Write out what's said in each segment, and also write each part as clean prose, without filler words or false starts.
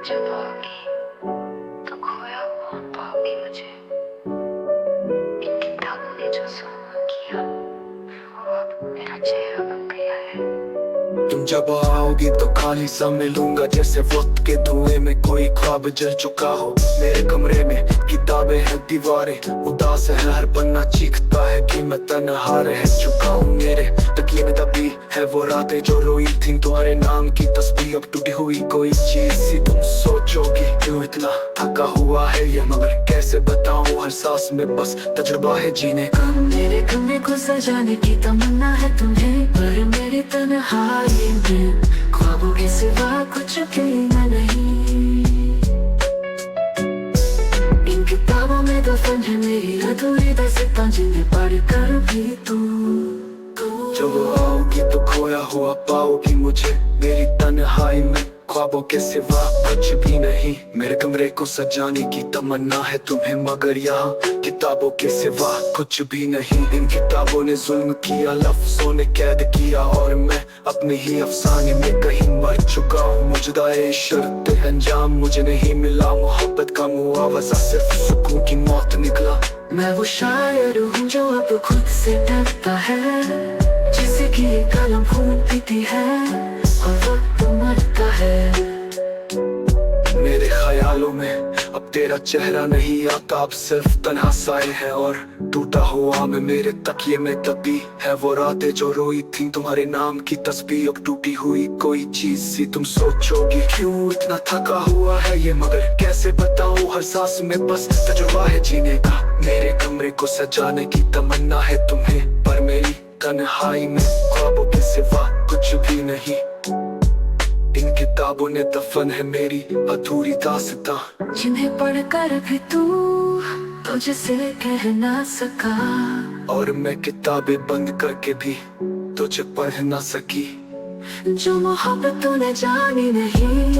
जब आओगी तो खोया हुआ पाओगी मुझे। इन किताबों ने जो जुल्म किया वो अब मेरा चेहरा बन गया है। तुम जब आओगी तो खाली सा मिलूंगा, जैसे वक्त के धुएं में कोई ख्वाब जल चुका हो। मेरे कमरे में किताबें हैं, दीवारें उदास है, हर पन्ना चीखता है कि मैं तन्हा रह चुका हूँ। मेरे तकिए में दबी है वो रातें जो रोई थी तुम्हारे नाम की तस्वीर। अब टूटी हुई कोई चीज सी तुम सोचोगी क्यों इतना थका हुआ है ये, मगर कैसे बताऊं हर सांस में बस तजुर्बा है जीने का। मेरे कमरे को सजाने की तमन्ना है तुम्हें, पर मेरी तन्हाई में ख्वाबों के सिवा कुछ कहना नहीं। इन किताबों में दफन है मेरी अधूरी दास्तां जिन्हें पढ़कर भी तू जब आओगी तो खोया हुआ पाओगी मुझे। मेरी तन्हाई में ख्वाबों के सिवा कुछ भी नहीं। मेरे कमरे को सजाने की तमन्ना है तुम्हें, मगर यहाँ किताबों के सिवा कुछ भी नहीं। इन किताबों ने जुल्म किया, लफ्जों ने कैद किया, और मैं अपने ही अफसाने में कहीं मर चुका हूँ। मुजदाए शर्त अंजाम मुझे नहीं मिला, मोहब्बत का मुआवजा सिर्फ सुकून की मौत निकला। मैं वो शायर हूँ जो अब खुद से डरता है, जिसकी कलम खून पीती है और वक्त मरता है। मेरे ख्यालों में अब तेरा चेहरा नहीं आता, अब सिर्फ तन्हा साए है और टूटा हुआ में मेरे तकिए में दबी है वो रातें जो रोई थी तुम्हारे नाम की तस्वीर। अब टूटी हुई कोई चीज सी तुम सोचोगी क्यों इतना थका हुआ है ये, मगर कैसे बताऊं हर सांस में बस तजुर्बा है जीने का। मेरे कमरे को सजाने की तमन्ना है तुम्हें, पर मेरी तन्हाई में ख्वाबों के सिवा कुछ भी नहीं। इन किताबों ने दफन है मेरी अधूरी दास्तां जिन्हें पढ़कर भी तू तुझसे कह ना सका, और मैं किताबें बंद करके भी तुझे पढ़ ना सकी। जो मोहब्बत तूने जानी नहीं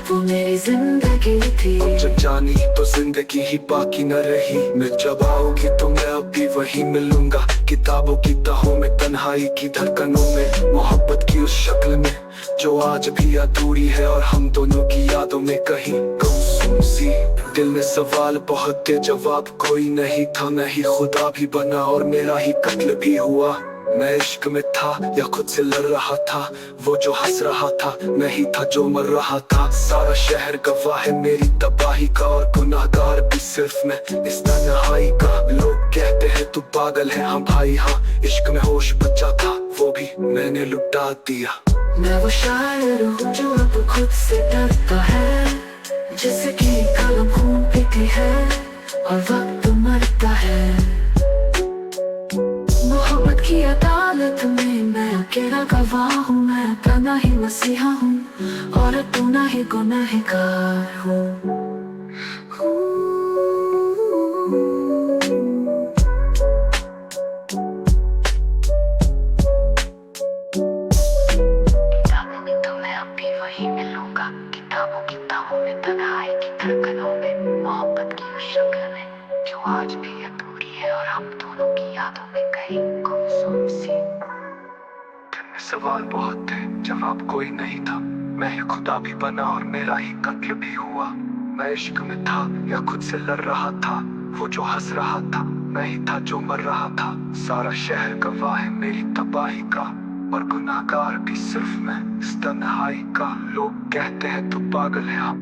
वो मेरी जिंदगी थी। जब जानी तो जिंदगी ही बाकी न रही। मैं जब आओगी तो मैं अब भी वही मिलूंगा, किताबों की तहों में, तन्हाई की धड़कनों में, मोहब्बत की उस शक्ल में जो आज भी अधूरी है, और हम दोनों की यादों में कहीं गुमसुम सी। दिल में सवाल बहुत थे, जवाब कोई नहीं था। मैं ही खुदा भी बना और मेरा ही कत्ल भी हुआ। मैं इश्क में था या खुद से लड़ रहा था, वो जो हंस रहा था मैं ही था जो मर रहा था। सारा शहर गवाह है मेरी तबाही का, और गुनाहगार भी सिर्फ मैं इस तन्हाई का। लोग कहते हैं तू पागल है, हाँ भाई हाँ, इश्क में होश बचा था वो भी मैंने लुटा दिया। मैं वो शायर हूँ जो अब खुद से डरता है, जिसकी कलम खून पीती है और वक्त मरता है। मोहब्बत की अदालत में मैं अकेला गवाह हूँ, मैं अपना ही मसीहा हूँ और अपना ही गुनहगार हूँ। किताबों में तो मैं अब भी वही मिलूंगा, किताबों की तहों में, तन्हाई की धड़कनों में, मोहब्बत की उस शक्ल में जो आज भी अधूरी है, और हम दोनों की यादों में कहीं गुमसुम सी। दिल में सवाल बहुत थे, जवाब कोई नहीं था। मैं ही खुदा भी बना और मेरा ही कत्ल भी हुआ। मैं इश्क में था या खुद से लड़ रहा था, वो जो हंस रहा था मैं ही था जो मर रहा था। सारा शहर गवाह है मेरी तबाही का, और गुनाहगार भी सिर्फ मैं इस तन्हाई का। लोग कहते हैं तू पागल है, हाँ